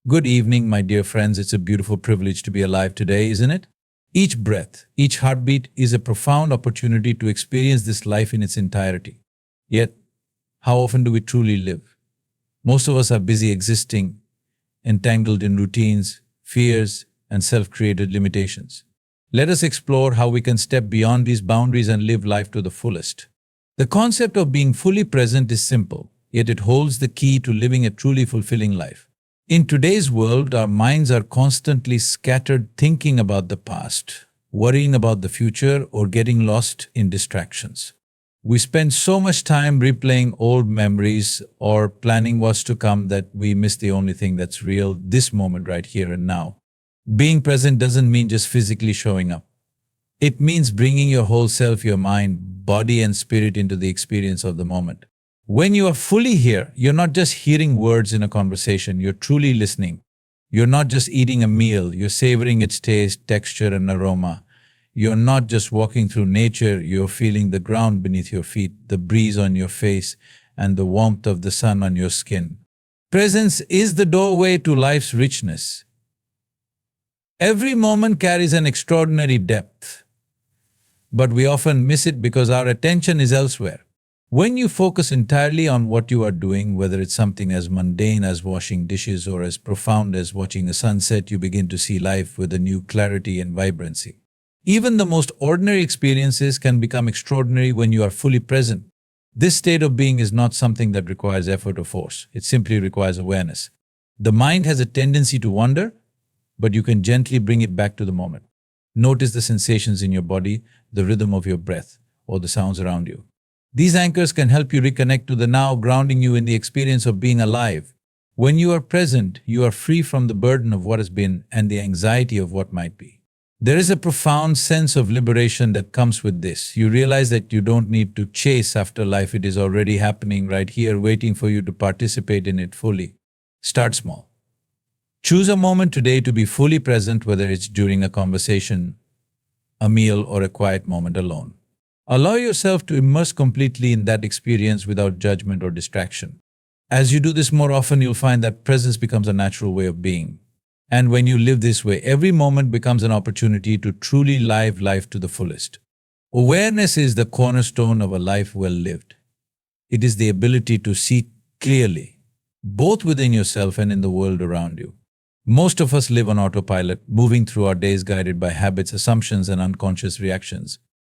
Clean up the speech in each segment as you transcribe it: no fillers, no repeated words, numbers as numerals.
Good evening, my dear friends. It's a beautiful privilege to be alive today, isn't it? Each breath, each heartbeat is a profound opportunity to experience this life in its entirety. Yet, how often do we truly live? Most of us are busy existing, entangled in routines, fears, and self created limitations. Let us explore how we can step beyond these boundaries and live life to the fullest. The concept of being fully present is simple, yet it holds the key to living a truly fulfilling life. In today's world, our minds are constantly scattered thinking about the past, worrying about the future, or getting lost in distractions. We spend so much time replaying old memories or planning what's to come that we miss the only thing that's real, this moment right here and now. Being present doesn't mean just physically showing up. It means bringing your whole self, your mind, body, and spirit into the experience of the moment. When you are fully here, you're not just hearing words in a conversation, you're truly listening. You're not just eating a meal, you're savoring its taste, texture, and aroma. You're not just walking through nature, you're feeling the ground beneath your feet, the breeze on your face, and the warmth of the sun on your skin. Presence is the doorway to life's richness. Every moment carries an extraordinary depth, but we often miss it because our attention is elsewhere. When you focus entirely on what you are doing, whether it's something as mundane as washing dishes or as profound as watching a sunset, you begin to see life with a new clarity and vibrancy. Even the most ordinary experiences can become extraordinary when you are fully present. This state of being is not something that requires effort or force. It simply requires awareness. The mind has a tendency to wander, but you can gently bring it back to the moment. Notice the sensations in your body, the rhythm of your breath, or the sounds around you. These anchors can help you reconnect to the now, grounding you in the experience of being alive. When you are present, you are free from the burden of what has been and the anxiety of what might be. There is a profound sense of liberation that comes with this. You realize that you don't need to chase after life. It is already happening right here, waiting for you to participate in it fully. Start small. Choose a moment today to be fully present, whether it's during a conversation, a meal, or a quiet moment alone. Allow yourself to immerse completely in that experience without judgment or distraction. As you do this more often, you'll find that presence becomes a natural way of being. And when you live this way, every moment becomes an opportunity to truly live life to the fullest. Awareness is the cornerstone of a life well lived. It is the ability to see clearly, both within yourself and in the world around you. Most of us live on autopilot, moving through our days guided by habits, assumptions, and unconscious reactions.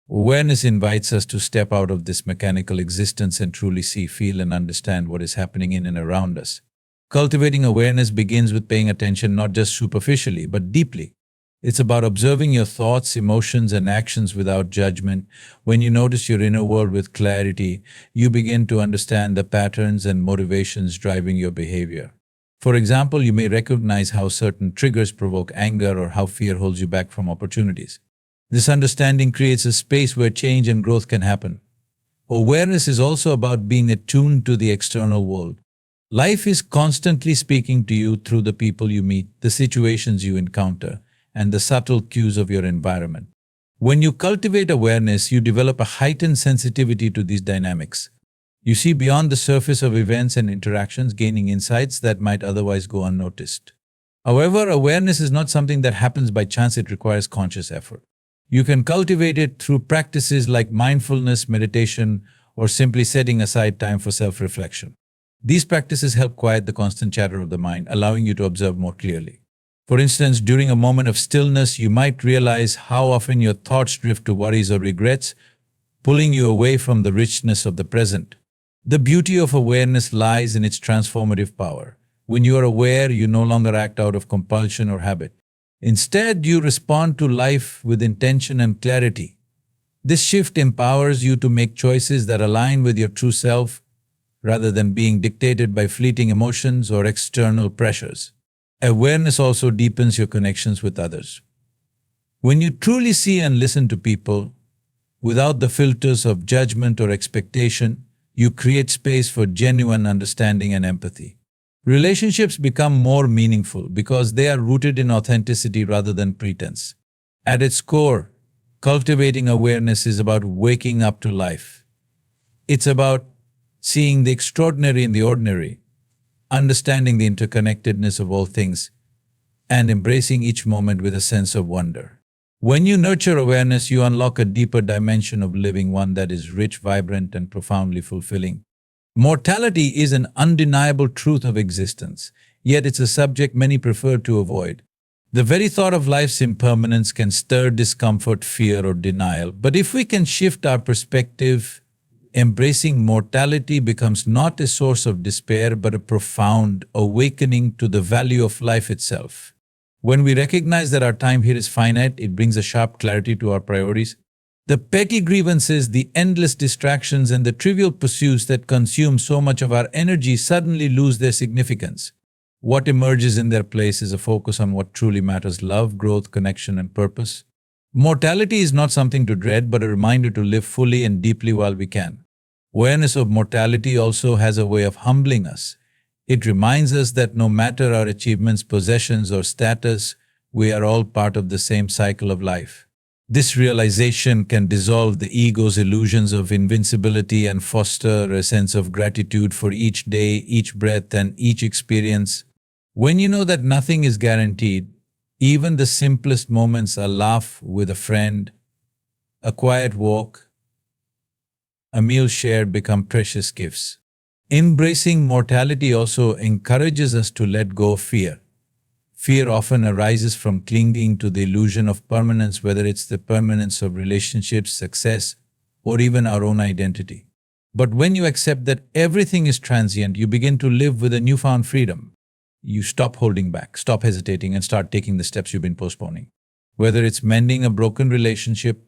Awareness invites us to step out of this mechanical existence and truly see, feel, and understand what is happening in and around us. Cultivating awareness begins with paying attention not just superficially, but deeply. It's about observing your thoughts, emotions, and actions without judgment. When you notice your inner world with clarity, you begin to understand the patterns and motivations driving your behavior. For example, you may recognize how certain triggers provoke anger or how fear holds you back from opportunities. This understanding creates a space where change and growth can happen. Awareness is also about being attuned to the external world. Life is constantly speaking to you through the people you meet, the situations you encounter, and the subtle cues of your environment. When you cultivate awareness, you develop a heightened sensitivity to these dynamics. You see beyond the surface of events and interactions, gaining insights that might otherwise go unnoticed. However, awareness is not something that happens by chance. It requires conscious effort. You can cultivate it through practices like mindfulness, meditation, or simply setting aside time for self-reflection. These practices help quiet the constant chatter of the mind, allowing you to observe more clearly. For instance, during a moment of stillness, you might realize how often your thoughts drift to worries or regrets, pulling you away from the richness of the present. The beauty of awareness lies in its transformative power. When you are aware, you no longer act out of compulsion or habit. Instead, you respond to life with intention and clarity. This shift empowers you to make choices that align with your true self, rather than being dictated by fleeting emotions or external pressures. Awareness also deepens your connections with others. When you truly see and listen to people, without the filters of judgment or expectation, you create space for genuine understanding and empathy. Relationships become more meaningful because they are rooted in authenticity rather than pretense. At its core, cultivating awareness is about waking up to life. It's about seeing the extraordinary in the ordinary, understanding the interconnectedness of all things, and embracing each moment with a sense of wonder. When you nurture awareness, you unlock a deeper dimension of living, one that is rich, vibrant, and profoundly fulfilling. Mortality is an undeniable truth of existence, yet it's a subject many prefer to avoid. The very thought of life's impermanence can stir discomfort, fear, or denial. But if we can shift our perspective, embracing mortality becomes not a source of despair, but a profound awakening to the value of life itself. When we recognize that our time here is finite, it brings a sharp clarity to our priorities. The petty grievances, the endless distractions, and the trivial pursuits that consume so much of our energy suddenly lose their significance. What emerges in their place is a focus on what truly matters: love, growth, connection, and purpose. Mortality is not something to dread, but a reminder to live fully and deeply while we can. Awareness of mortality also has a way of humbling us. It reminds us that no matter our achievements, possessions, or status, we are all part of the same cycle of life. This realization can dissolve the ego's illusions of invincibility and foster a sense of gratitude for each day, each breath, and each experience. When you know that nothing is guaranteed, even the simplest moments, a laugh with a friend, a quiet walk, a meal shared, become precious gifts. Embracing mortality also encourages us to let go of fear. Fear often arises from clinging to the illusion of permanence, whether it's the permanence of relationships, success, or even our own identity. But when you accept that everything is transient, you begin to live with a newfound freedom. You stop holding back, stop hesitating, and start taking the steps you've been postponing. Whether it's mending a broken relationship,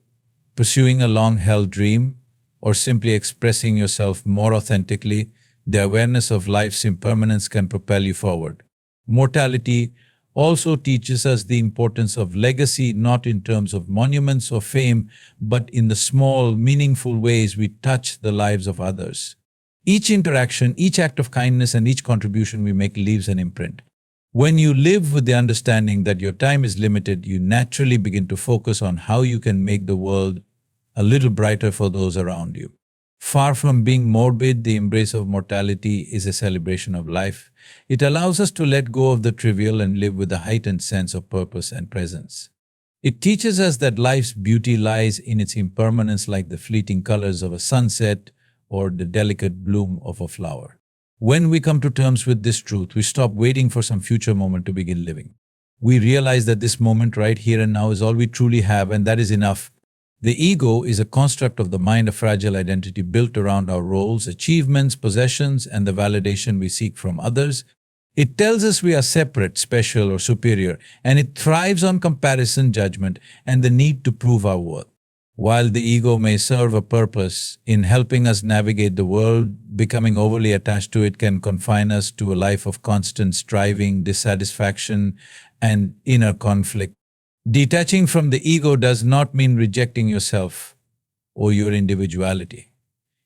pursuing a long-held dream, or simply expressing yourself more authentically, the awareness of life's impermanence can propel you forward. Mortality also teaches us the importance of legacy, not in terms of monuments or fame, but in the small, meaningful ways we touch the lives of others. Each interaction, each act of kindness, and each contribution we make leaves an imprint. When you live with the understanding that your time is limited, you naturally begin to focus on how you can make the world a little brighter for those around you. Far from being morbid, the embrace of mortality is a celebration of life. It allows us to let go of the trivial and live with a heightened sense of purpose and presence. It teaches us that life's beauty lies in its impermanence, like the fleeting colors of a sunset or the delicate bloom of a flower. When we come to terms with this truth, we stop waiting for some future moment to begin living. We realize that this moment right here and now is all we truly have, and that is enough. The ego is a construct of the mind, a fragile identity built around our roles, achievements, possessions, and the validation we seek from others. It tells us we are separate, special, or superior, and it thrives on comparison, judgment, and the need to prove our worth. While the ego may serve a purpose in helping us navigate the world, becoming overly attached to it can confine us to a life of constant striving, dissatisfaction, and inner conflict. Detaching from the ego does not mean rejecting yourself or your individuality.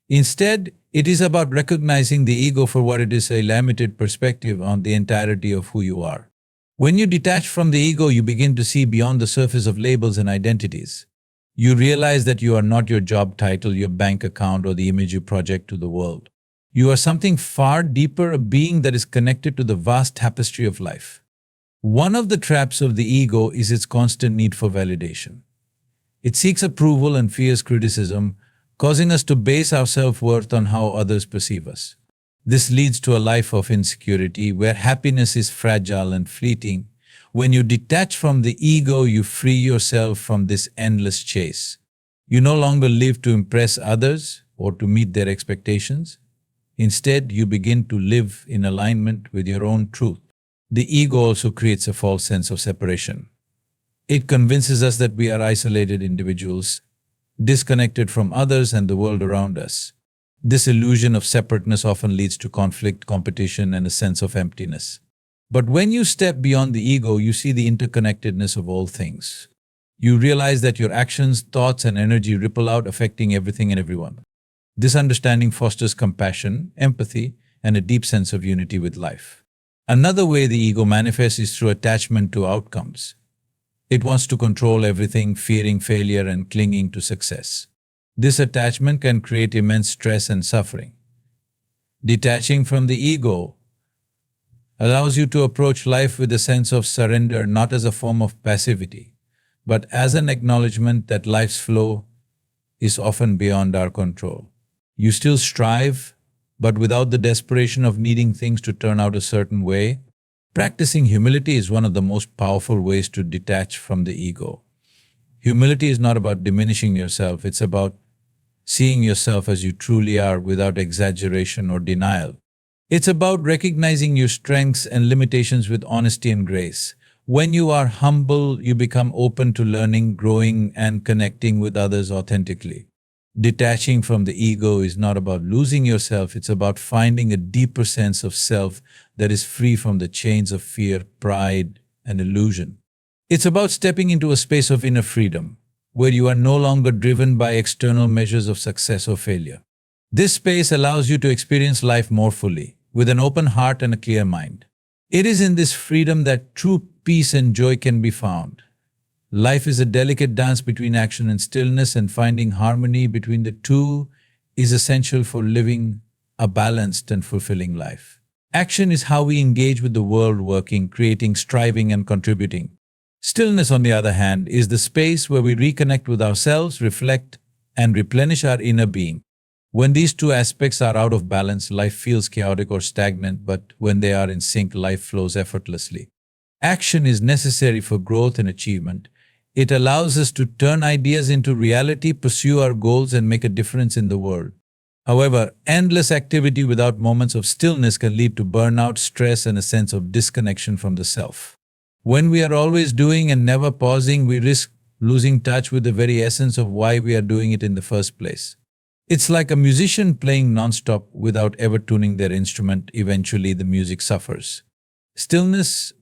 Instead, it is about recognizing the ego for what it is: a limited perspective on the entirety of who you are. When you detach from the ego, you begin to see beyond the surface of labels and identities. You realize that you are not your job title, your bank account, or the image you project to the world. You are something far deeper, a being that is connected to the vast tapestry of life. One of the traps of the ego is its constant need for validation. It seeks approval and fears criticism, causing us to base our self-worth on how others perceive us. This leads to a life of insecurity, where happiness is fragile and fleeting. When you detach from the ego, you free yourself from this endless chase. You no longer live to impress others or to meet their expectations. Instead, you begin to live in alignment with your own truth. The ego also creates a false sense of separation. It convinces us that we are isolated individuals, disconnected from others and the world around us. This illusion of separateness often leads to conflict, competition, and a sense of emptiness. But when you step beyond the ego, you see the interconnectedness of all things. You realize that your actions, thoughts, and energy ripple out, affecting everything and everyone. This understanding fosters compassion, empathy, and a deep sense of unity with life. Another way the ego manifests is through attachment to outcomes. It wants to control everything, fearing failure and clinging to success. This attachment can create immense stress and suffering. Detaching from the ego allows you to approach life with a sense of surrender, not as a form of passivity, but as an acknowledgement that life's flow is often beyond our control. You still strive, but without the desperation of needing things to turn out a certain way. Practicing humility is one of the most powerful ways to detach from the ego. Humility is not about diminishing yourself, it's about seeing yourself as you truly are without exaggeration or denial. It's about recognizing your strengths and limitations with honesty and grace. When you are humble, you become open to learning, growing, and connecting with others authentically. Detaching from the ego is not about losing yourself, it's about finding a deeper sense of self that is free from the chains of fear, pride, and illusion. It's about stepping into a space of inner freedom, where you are no longer driven by external measures of success or failure. This space allows you to experience life more fully, with an open heart and a clear mind. It is in this freedom that true peace and joy can be found. Life is a delicate dance between action and stillness, and finding harmony between the two is essential for living a balanced and fulfilling life. Action is how we engage with the world, working, creating, striving, and contributing. Stillness, on the other hand, is the space where we reconnect with ourselves, reflect, and replenish our inner being. When these two aspects are out of balance, life feels chaotic or stagnant, but when they are in sync, life flows effortlessly. Action is necessary for growth and achievement. It allows us to turn ideas into reality, pursue our goals, and make a difference in the world. However, endless activity without moments of stillness can lead to burnout, stress, and a sense of disconnection from the self. When we are always doing and never pausing, we risk losing touch with the very essence of why we are doing it in the first place. It's like a musician playing non-stop without ever tuning their instrument. Eventually, the music suffers. Stillness,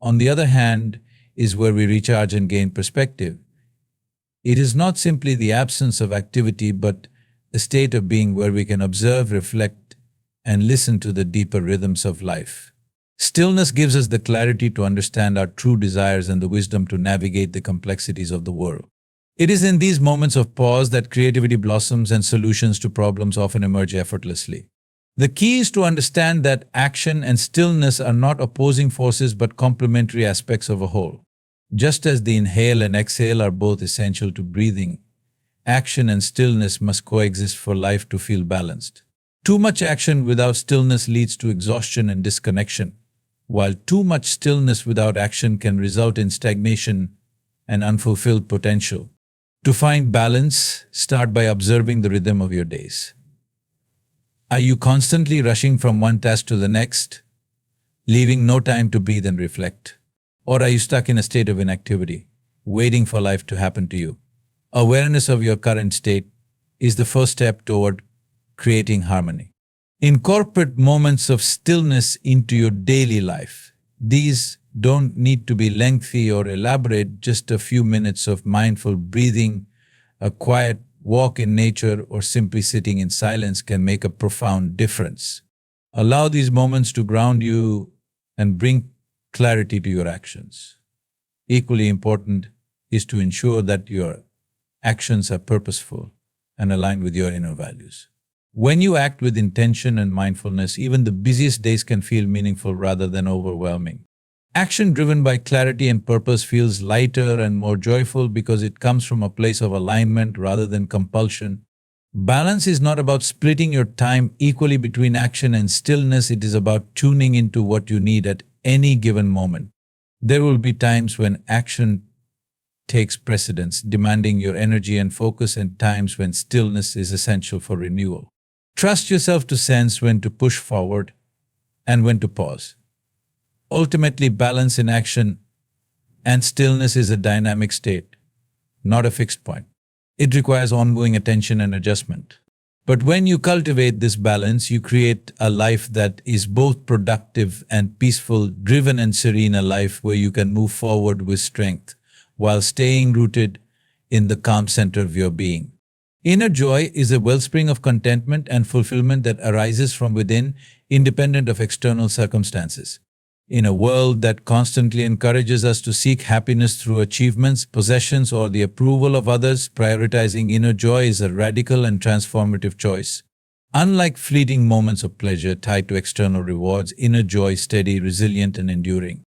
on the other hand, is where we recharge and gain perspective. It is not simply the absence of activity, but a state of being where we can observe, reflect, and listen to the deeper rhythms of life. Stillness gives us the clarity to understand our true desires and the wisdom to navigate the complexities of the world. It is in these moments of pause that creativity blossoms and solutions to problems often emerge effortlessly. The key is to understand that action and stillness are not opposing forces but complementary aspects of a whole. Just as the inhale and exhale are both essential to breathing, action and stillness must coexist for life to feel balanced. Too much action without stillness leads to exhaustion and disconnection, while too much stillness without action can result in stagnation and unfulfilled potential. To find balance, start by observing the rhythm of your days. Are you constantly rushing from one task to the next, leaving no time to breathe and reflect? Or are you stuck in a state of inactivity, waiting for life to happen to you? Awareness of your current state is the first step toward creating harmony. Incorporate moments of stillness into your daily life. These don't need to be lengthy or elaborate, just a few minutes of mindful breathing, a quiet walk in nature, or simply sitting in silence can make a profound difference. Allow these moments to ground you and bring clarity to your actions. Equally important is to ensure that your actions are purposeful and aligned with your inner values. When you act with intention and mindfulness, even the busiest days can feel meaningful rather than overwhelming. Action driven by clarity and purpose feels lighter and more joyful because it comes from a place of alignment rather than compulsion. Balance is not about splitting your time equally between action and stillness, it is about tuning into what you need at any given moment. There will be times when action takes precedence, demanding your energy and focus, and times when stillness is essential for renewal. Trust yourself to sense when to push forward and when to pause. Ultimately, balance in action and stillness is a dynamic state, not a fixed point. It requires ongoing attention and adjustment. But when you cultivate this balance, you create a life that is both productive and peaceful, driven and serene, a life where you can move forward with strength while staying rooted in the calm center of your being. Inner joy is a wellspring of contentment and fulfillment that arises from within, independent of external circumstances. In a world that constantly encourages us to seek happiness through achievements, possessions, or the approval of others, prioritizing inner joy is a radical and transformative choice. Unlike fleeting moments of pleasure tied to external rewards, inner joy is steady, resilient, and enduring.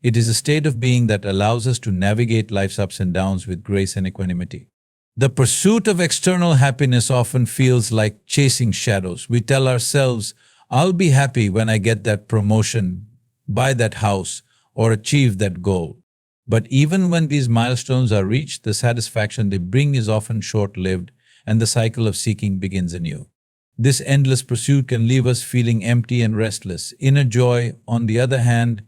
It is a state of being that allows us to navigate life's ups and downs with grace and equanimity. The pursuit of external happiness often feels like chasing shadows. We tell ourselves, I'll be happy when I get that promotion, buy that house, or achieve that goal. But even when these milestones are reached, the satisfaction they bring is often short-lived, and the cycle of seeking begins anew. This endless pursuit can leave us feeling empty and restless. Inner joy, on the other hand,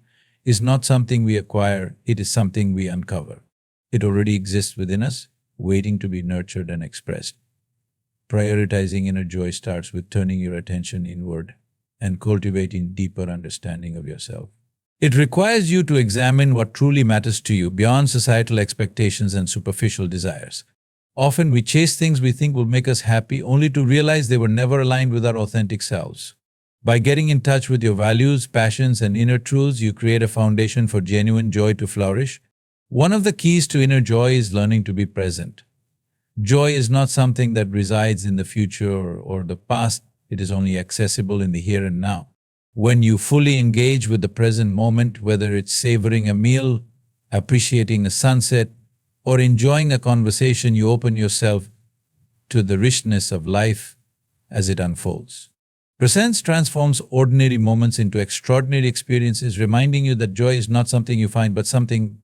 is not something we acquire, it is something we uncover. It already exists within us, waiting to be nurtured and expressed. Prioritizing inner joy starts with turning your attention inward and cultivating deeper understanding of yourself. It requires you to examine what truly matters to you beyond societal expectations and superficial desires. Often we chase things we think will make us happy only to realize they were never aligned with our authentic selves. By getting in touch with your values, passions, and inner truths, you create a foundation for genuine joy to flourish. One of the keys to inner joy is learning to be present. Joy is not something that resides in the future or the past, it is only accessible in the here and now. When you fully engage with the present moment, whether it's savoring a meal, appreciating a sunset, or enjoying a conversation, you open yourself to the richness of life as it unfolds. Presence transforms ordinary moments into extraordinary experiences, reminding you that joy is not something you find but something.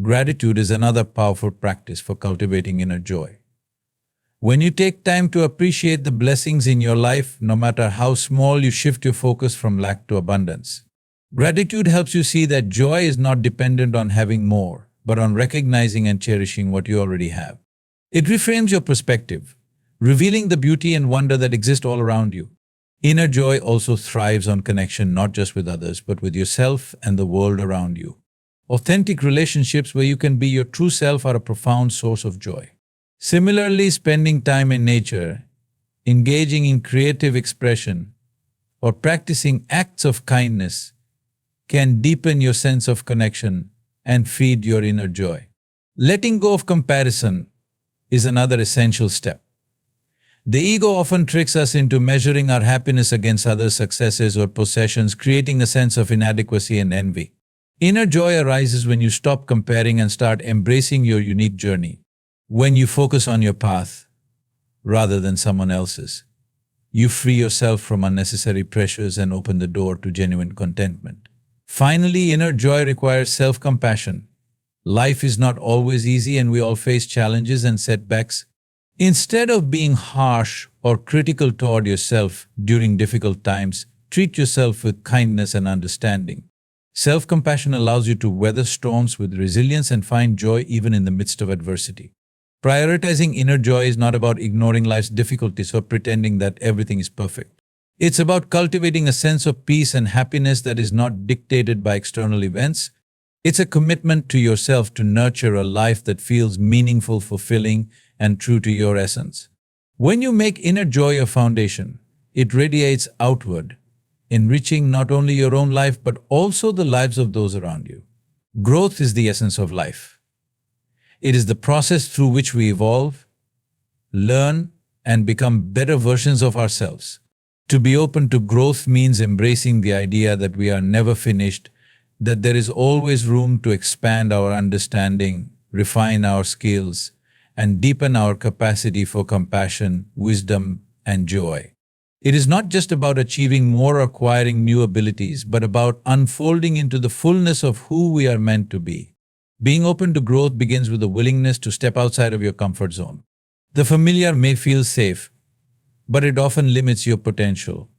Gratitude is another powerful practice for cultivating inner joy. When you take time to appreciate the blessings in your life, no matter how small, you shift your focus from lack to abundance. Gratitude helps you see that joy is not dependent on having more, but on recognizing and cherishing what you already have. It reframes your perspective, revealing the beauty and wonder that exist all around you. Inner joy also thrives on connection, not just with others, but with yourself and the world around you. Authentic relationships where you can be your true self are a profound source of joy. Similarly, spending time in nature, engaging in creative expression, or practicing acts of kindness can deepen your sense of connection and feed your inner joy. Letting go of comparison is another essential step. The ego often tricks us into measuring our happiness against others' successes or possessions, creating a sense of inadequacy and envy. Inner joy arises when you stop comparing and start embracing your unique journey. When you focus on your path rather than someone else's, you free yourself from unnecessary pressures and open the door to genuine contentment. Finally, inner joy requires self-compassion. Life is not always easy and we all face challenges and setbacks. Instead of being harsh or critical toward yourself during difficult times, treat yourself with kindness and understanding. Self-compassion allows you to weather storms with resilience and find joy even in the midst of adversity. Prioritizing inner joy is not about ignoring life's difficulties or pretending that everything is perfect. It's about cultivating a sense of peace and happiness that is not dictated by external events. It's a commitment to yourself to nurture a life that feels meaningful, fulfilling, and true to your essence. When you make inner joy a foundation, it radiates outward, enriching not only your own life but also the lives of those around you. Growth is the essence of life. It is the process through which we evolve, learn, and become better versions of ourselves. To be open to growth means embracing the idea that we are never finished, that there is always room to expand our understanding, refine our skills, and deepen our capacity for compassion, wisdom, and joy. It is not just about achieving more or acquiring new abilities, but about unfolding into the fullness of who we are meant to be. Being open to growth begins with a willingness to step outside of your comfort zone. The familiar may feel safe, but it often limits your potential.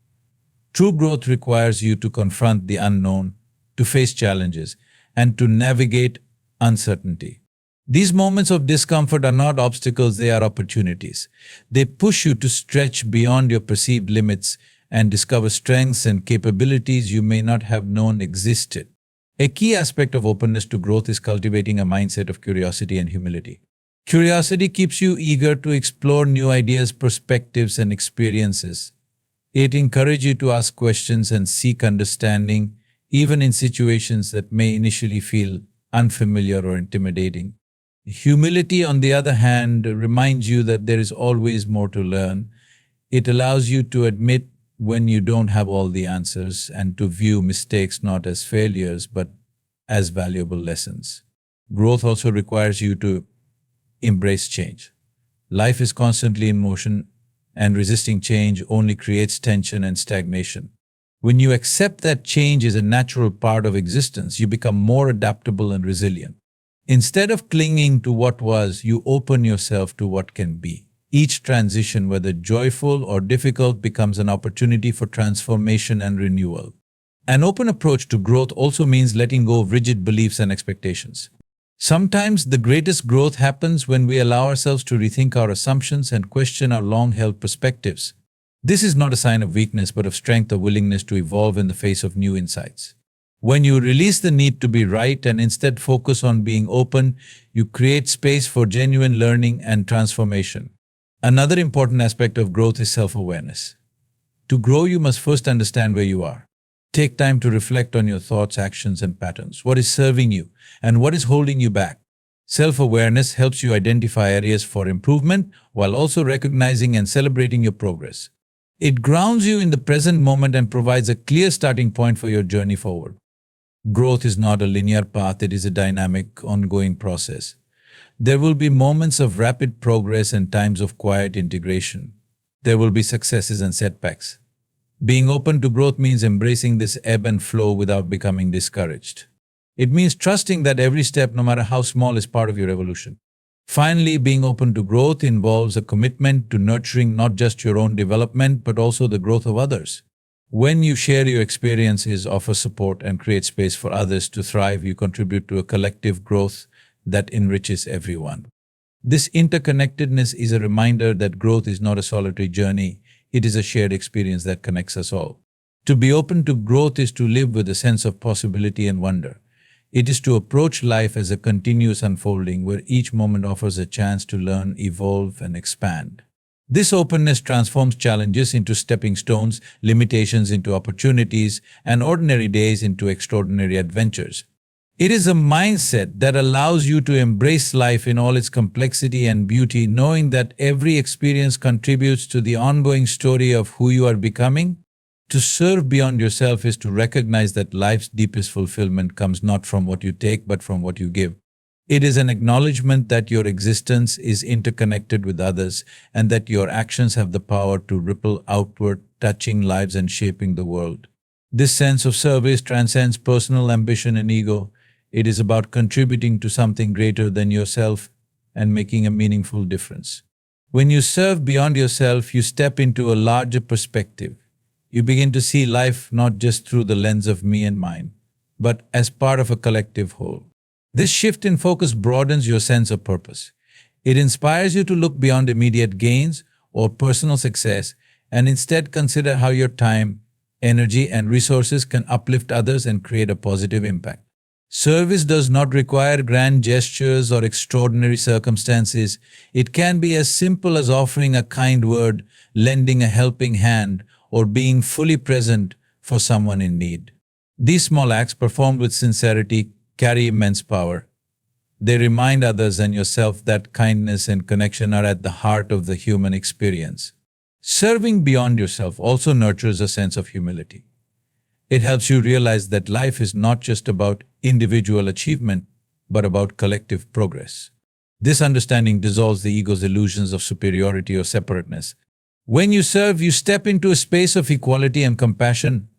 True growth requires you to confront the unknown, to face challenges, and to navigate uncertainty. These moments of discomfort are not obstacles, they are opportunities. They push you to stretch beyond your perceived limits and discover strengths and capabilities you may not have known existed. A key aspect of openness to growth is cultivating a mindset of curiosity and humility. Curiosity keeps you eager to explore new ideas, perspectives, and experiences. It encourages you to ask questions and seek understanding, even in situations that may initially feel unfamiliar or intimidating. Humility, on the other hand, reminds you that there is always more to learn. It allows you to admit when you don't have all the answers and to view mistakes not as failures but as valuable lessons. Growth also requires you to embrace change. Life is constantly in motion, and resisting change only creates tension and stagnation. When you accept that change is a natural part of existence, you become more adaptable and resilient. Instead of clinging to what was, you open yourself to what can be. Each transition, whether joyful or difficult, becomes an opportunity for transformation and renewal. An open approach to growth also means letting go of rigid beliefs and expectations. Sometimes the greatest growth happens when we allow ourselves to rethink our assumptions and question our long-held perspectives. This is not a sign of weakness but of strength or willingness to evolve in the face of new insights. When you release the need to be right and instead focus on being open, you create space for genuine learning and transformation. Another important aspect of growth is self-awareness. To grow, you must first understand where you are. Take time to reflect on your thoughts, actions, and patterns. What is serving you and what is holding you back? Self-awareness helps you identify areas for improvement while also recognizing and celebrating your progress. It grounds you in the present moment and provides a clear starting point for your journey forward. Growth is not a linear path, it is a dynamic, ongoing process. There will be moments of rapid progress and times of quiet integration. There will be successes and setbacks. Being open to growth means embracing this ebb and flow without becoming discouraged. It means trusting that every step, no matter how small, is part of your evolution. Finally, being open to growth involves a commitment to nurturing not just your own development, but also the growth of others. When you share your experiences, offer support, and create space for others to thrive, you contribute to a collective growth that enriches everyone. This interconnectedness is a reminder that growth is not a solitary journey, it is a shared experience that connects us all. To be open to growth is to live with a sense of possibility and wonder. It is to approach life as a continuous unfolding where each moment offers a chance to learn, evolve, and expand. This openness transforms challenges into stepping stones, limitations into opportunities, and ordinary days into extraordinary adventures. It is a mindset that allows you to embrace life in all its complexity and beauty, knowing that every experience contributes to the ongoing story of who you are becoming. To serve beyond yourself is to recognize that life's deepest fulfillment comes not from what you take but from what you give. It is an acknowledgement that your existence is interconnected with others and that your actions have the power to ripple outward, touching lives and shaping the world. This sense of service transcends personal ambition and ego. It is about contributing to something greater than yourself and making a meaningful difference. When you serve beyond yourself, you step into a larger perspective. You begin to see life not just through the lens of me and mine, but as part of a collective whole. This shift in focus broadens your sense of purpose. It inspires you to look beyond immediate gains or personal success and instead consider how your time, energy, and resources can uplift others and create a positive impact. Service does not require grand gestures or extraordinary circumstances. It can be as simple as offering a kind word, lending a helping hand, or being fully present for someone in need. These small acts, performed with sincerity, carry immense power. They remind others and yourself that kindness and connection are at the heart of the human experience. Serving beyond yourself also nurtures a sense of humility. It helps you realize that life is not just about individual achievement, but about collective progress. This understanding dissolves the ego's illusions of superiority or separateness. When you serve, you step into a space of equality and compassion,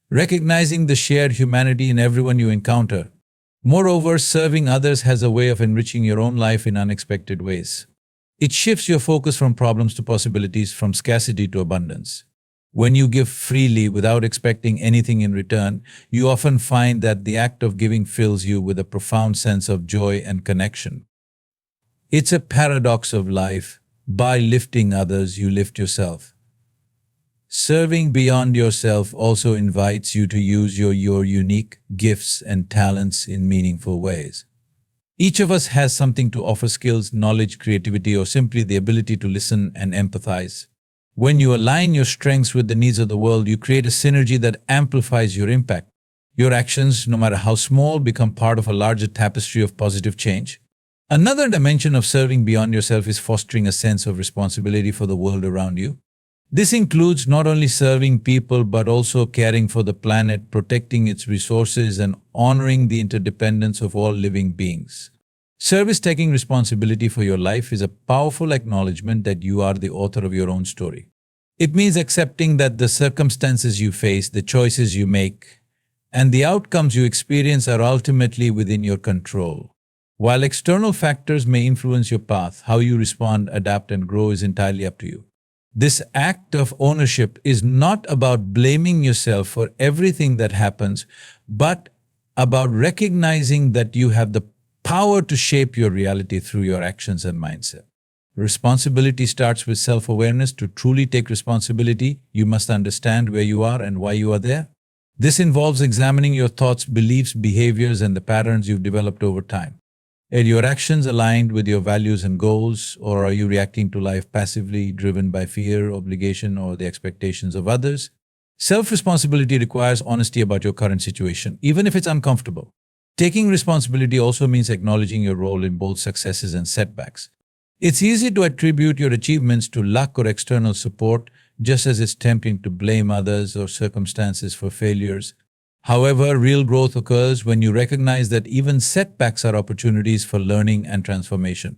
recognizing the shared humanity in everyone you encounter. Moreover, serving others has a way of enriching your own life in unexpected ways. It shifts your focus from problems to possibilities, from scarcity to abundance. When you give freely without expecting anything in return, you often find that the act of giving fills you with a profound sense of joy and connection. It's a paradox of life. By lifting others, you lift yourself. Serving beyond yourself also invites you to use your unique gifts and talents in meaningful ways. Each of us has something to offer: skills, knowledge, creativity, or simply the ability to listen and empathize. When you align your strengths with the needs of the world, you create a synergy that amplifies your impact. Your actions, no matter how small, become part of a larger tapestry of positive change. Another dimension of serving beyond yourself is fostering a sense of responsibility for the world around you. This includes not only serving people but also caring for the planet, protecting its resources, and honoring the interdependence of all living beings. Service taking responsibility for your life is a powerful acknowledgement that you are the author of your own story. It means accepting that the circumstances you face, the choices you make, and the outcomes you experience are ultimately within your control. While external factors may influence your path, how you respond, adapt, and grow is entirely up to you. This act of ownership is not about blaming yourself for everything that happens, but about recognizing that you have the power to shape your reality through your actions and mindset. Responsibility starts with self-awareness. To truly take responsibility, you must understand where you are and why you are there. This involves examining your thoughts, beliefs, behaviors, and the patterns you've developed over time. Are your actions aligned with your values and goals, or are you reacting to life passively, driven by fear, obligation, or the expectations of others? Self-responsibility requires honesty about your current situation, even if it's uncomfortable. Taking responsibility also means acknowledging your role in both successes and setbacks. It's easy to attribute your achievements to luck or external support, just as it's tempting to blame others or circumstances for failures. However, real growth occurs when you recognize that even setbacks are opportunities for learning and transformation.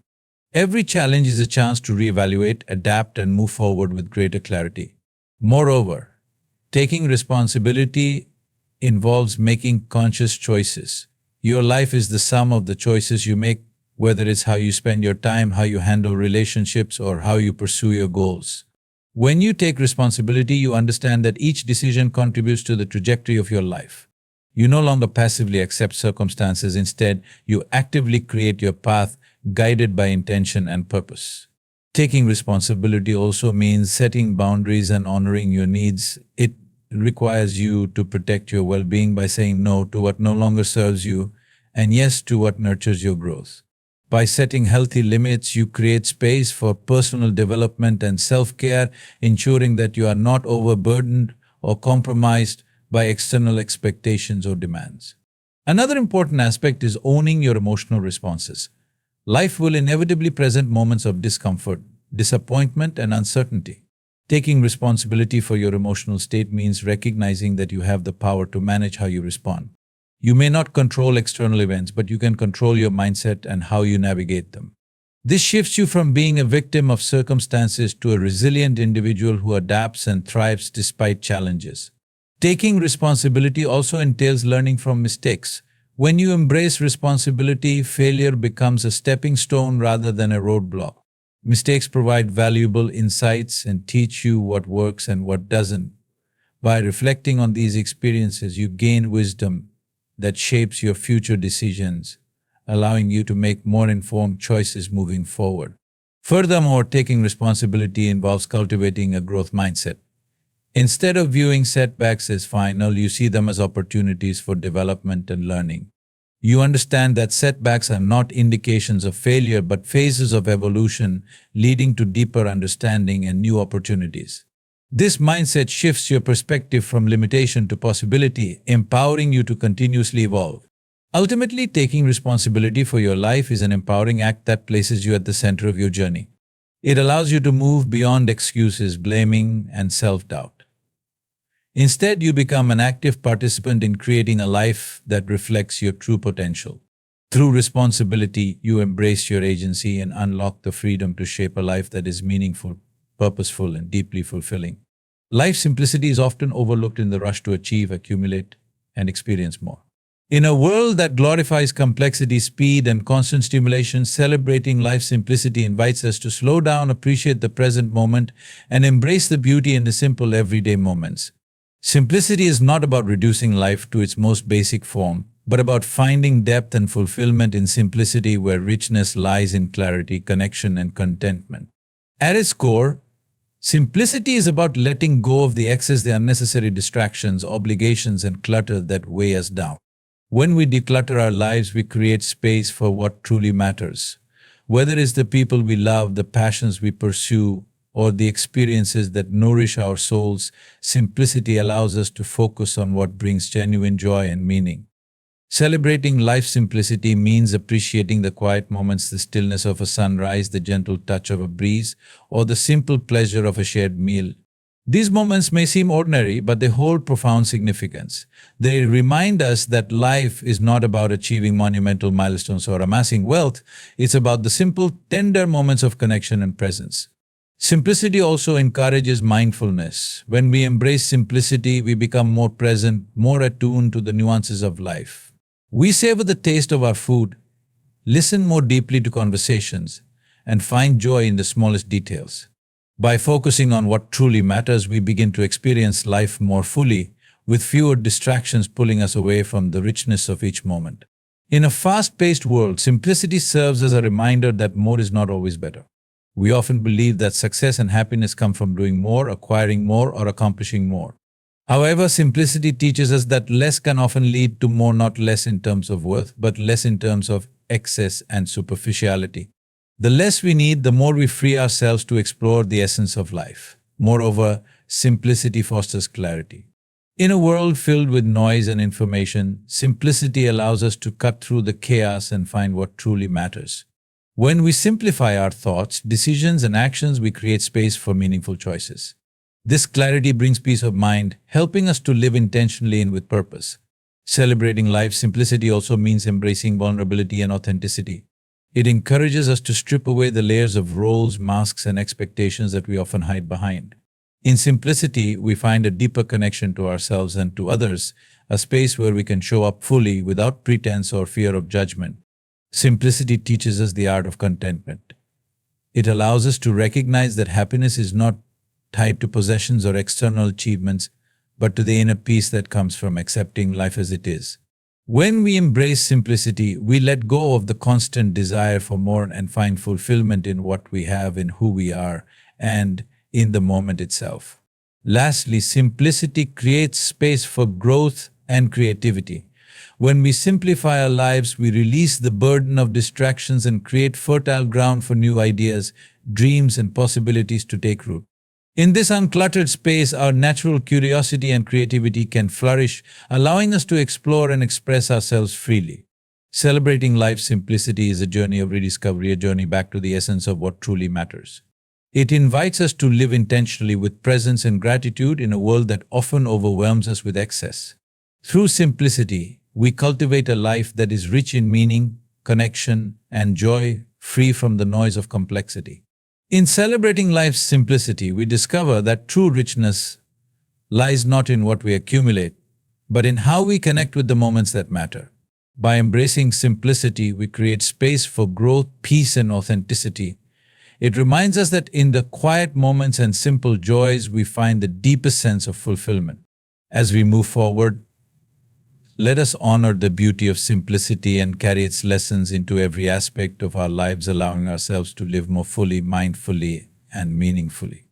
Every challenge is a chance to reevaluate, adapt, and move forward with greater clarity. Moreover, taking responsibility involves making conscious choices. Your life is the sum of the choices you make, whether it's how you spend your time, how you handle relationships, or how you pursue your goals. When you take responsibility, you understand that each decision contributes to the trajectory of your life. You no longer passively accept circumstances. Instead, you actively create your path, guided by intention and purpose. Taking responsibility also means setting boundaries and honoring your needs. It requires you to protect your well-being by saying no to what no longer serves you and yes to what nurtures your growth. By setting healthy limits, you create space for personal development and self-care, ensuring that you are not overburdened or compromised by external expectations or demands. Another important aspect is owning your emotional responses. Life will inevitably present moments of discomfort, disappointment, and uncertainty. Taking responsibility for your emotional state means recognizing that you have the power to manage how you respond. You may not control external events, but you can control your mindset and how you navigate them. This shifts you from being a victim of circumstances to a resilient individual who adapts and thrives despite challenges. Taking responsibility also entails learning from mistakes. When you embrace responsibility, failure becomes a stepping stone rather than a roadblock. Mistakes provide valuable insights and teach you what works and what doesn't. By reflecting on these experiences, you gain wisdom that shapes your future decisions, allowing you to make more informed choices moving forward. Furthermore, taking responsibility involves cultivating a growth mindset. Instead of viewing setbacks as final, you see them as opportunities for development and learning. You understand that setbacks are not indications of failure but phases of evolution leading to deeper understanding and new opportunities. This mindset shifts your perspective from limitation to possibility, empowering you to continuously evolve. Ultimately, taking responsibility for your life is an empowering act that places you at the center of your journey. It allows you to move beyond excuses, blaming, and self-doubt. Instead, you become an active participant in creating a life that reflects your true potential. Through responsibility, you embrace your agency and unlock the freedom to shape a life that is meaningful, purposeful, and deeply fulfilling. Life's simplicity is often overlooked in the rush to achieve, accumulate, and experience more. In a world that glorifies complexity, speed, and constant stimulation, celebrating life's simplicity invites us to slow down, appreciate the present moment, and embrace the beauty in the simple everyday moments. Simplicity is not about reducing life to its most basic form, but about finding depth and fulfillment in simplicity where richness lies in clarity, connection, and contentment. At its core, simplicity is about letting go of the excess, the unnecessary distractions, obligations, and clutter that weigh us down. When we declutter our lives, we create space for what truly matters. Whether it's the people we love, the passions we pursue, or the experiences that nourish our souls, simplicity allows us to focus on what brings genuine joy and meaning. Celebrating life's simplicity means appreciating the quiet moments, the stillness of a sunrise, the gentle touch of a breeze, or the simple pleasure of a shared meal. These moments may seem ordinary, but they hold profound significance. They remind us that life is not about achieving monumental milestones or amassing wealth. It's about the simple, tender moments of connection and presence. Simplicity also encourages mindfulness. When we embrace simplicity, we become more present, more attuned to the nuances of life. We savor the taste of our food, listen more deeply to conversations, and find joy in the smallest details. By focusing on what truly matters, we begin to experience life more fully, with fewer distractions pulling us away from the richness of each moment. In a fast-paced world, simplicity serves as a reminder that more is not always better. We often believe that success and happiness come from doing more, acquiring more, or accomplishing more. However, simplicity teaches us that less can often lead to more, not less in terms of worth, but less in terms of excess and superficiality. The less we need, the more we free ourselves to explore the essence of life. Moreover, simplicity fosters clarity. In a world filled with noise and information, simplicity allows us to cut through the chaos and find what truly matters. When we simplify our thoughts, decisions, and actions, we create space for meaningful choices. This clarity brings peace of mind, helping us to live intentionally and with purpose. Celebrating life's simplicity also means embracing vulnerability and authenticity. It encourages us to strip away the layers of roles, masks, and expectations that we often hide behind. In simplicity, we find a deeper connection to ourselves and to others, a space where we can show up fully without pretense or fear of judgment. Simplicity teaches us the art of contentment. It allows us to recognize that happiness is not tied to possessions or external achievements, but to the inner peace that comes from accepting life as it is. When we embrace simplicity, we let go of the constant desire for more and find fulfillment in what we have, in who we are, and in the moment itself. Lastly, simplicity creates space for growth and creativity. When we simplify our lives, we release the burden of distractions and create fertile ground for new ideas, dreams, and possibilities to take root. In this uncluttered space, our natural curiosity and creativity can flourish, allowing us to explore and express ourselves freely. Celebrating life's simplicity is a journey of rediscovery, a journey back to the essence of what truly matters. It invites us to live intentionally with presence and gratitude in a world that often overwhelms us with excess. Through simplicity, we cultivate a life that is rich in meaning, connection, and joy, free from the noise of complexity. In celebrating life's simplicity, we discover that true richness lies not in what we accumulate, but in how we connect with the moments that matter. By embracing simplicity, we create space for growth, peace, and authenticity. It reminds us that in the quiet moments and simple joys, we find the deepest sense of fulfillment. As we move forward, let us honor the beauty of simplicity and carry its lessons into every aspect of our lives, allowing ourselves to live more fully, mindfully, and meaningfully.